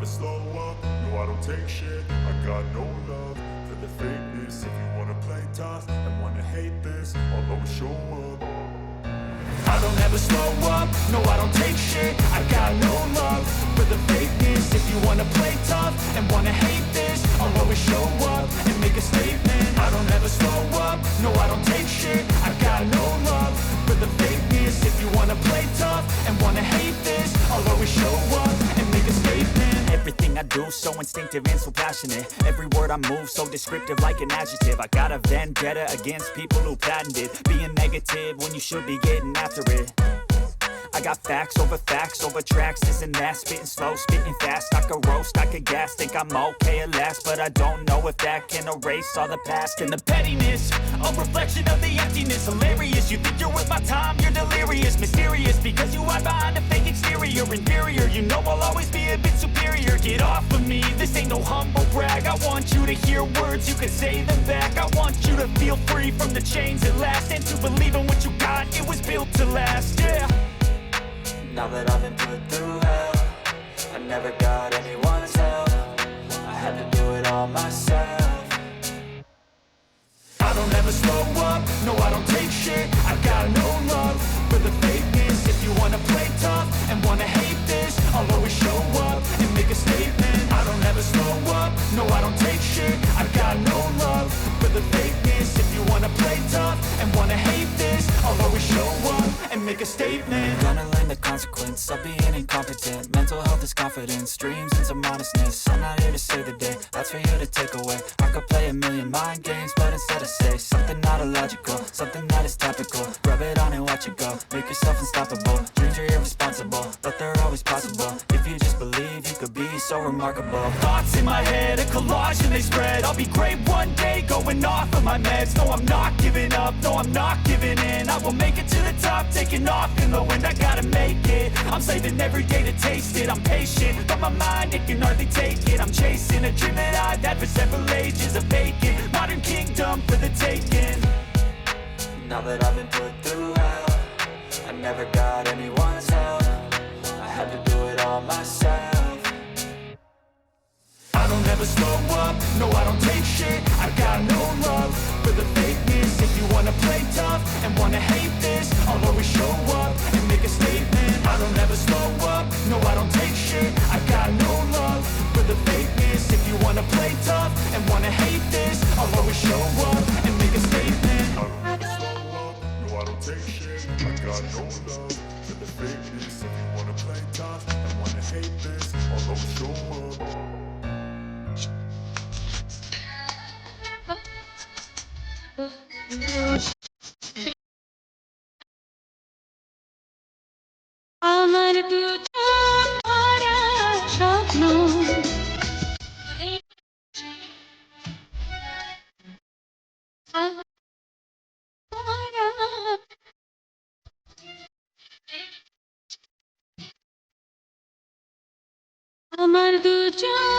slow up, no I don't take shit. I got no love for the fakeness. If you wanna play tough and wanna hate this, I'll always show up. I don't ever slow up, no I don't take shit. I got no love for the fakeness. If you wanna play tough and wanna hate this, I'll always show up and make a statement. I don't ever slow up, no I don't take shit. I got no love for the fakeness. If you wanna play tough and wanna hate this, I'll always show up and make a statement. Everything I do so instinctive and so passionate. Every word I move so descriptive like an adjective. I got a vendetta against people who patented being negative when you should be getting after it. I got facts over tracks, this and that. Spitting slow, spitting fast. I could roast, I could gas. Think I'm okay at last, but I don't know if that can erase all the past. And the pettiness, a reflection of the emptiness. Hilarious, you think you're worth my time, you're delirious. Mysterious, because you hide behind a fake exterior. Inferior, you know I'll always be a bit superior. Get off of me, this ain't no humble brag. I want you to hear words, you can say them back. I want you to feel free from the chains at last, and to believe in what you got, it was built to last, yeah. Now that I've been put through hell, I never got anyone's help. I had to do it all myself. I don't ever slow up, no I don't take shit. I got no love for the fakeness. If you wanna play tough and wanna hate this, I'll always show up and make a statement. I don't ever slow up, no I don't take shit. I got no love for the fakeness. If you wanna play tough and wanna hate this, I'll always show up and make a statement. Gonna learn the consequence of being incompetent. Mental health is confidence, dreams and some honestness. I'm not here to save the day, that's for you to take away. I could play a million mind games, but instead I say something not illogical, something that is topical. Rub it on and watch it go, make yourself unstoppable. Dreams are irresponsible, but they're always possible. If you just believe, you could be so remarkable. Thoughts in my head, a collage and they spread. I'll be great one day, going off of my meds. No, I'm not giving up, no, I'm not giving in. I will make it to the top, taking off in the wind. I gotta make it, I'm saving every day to taste it. I'm patient, but my mind, it can hardly take it. I'm chasing a dream that I've had for several ages. A vacant, modern kingdom for the taking. Now that I've been put through hell, I never got anyone's help. I had to do it all myself. I don't ever slow up, no I don't take shit. I got no love for the fakeness. If you wanna play tough and wanna hate this, I'll always show up and make a statement. I don't ever slow up, no I don't take shit. I got no love for the fakeness. If you wanna play tough and wanna hate this, I'll always show up and make a statement. I don't ever slow up, no I don't take shit. I got no love for the fakeness. If you wanna play tough and wanna hate this, I'll always show up. আমার দুজন ভরা স্বপ্ন আমার দুজন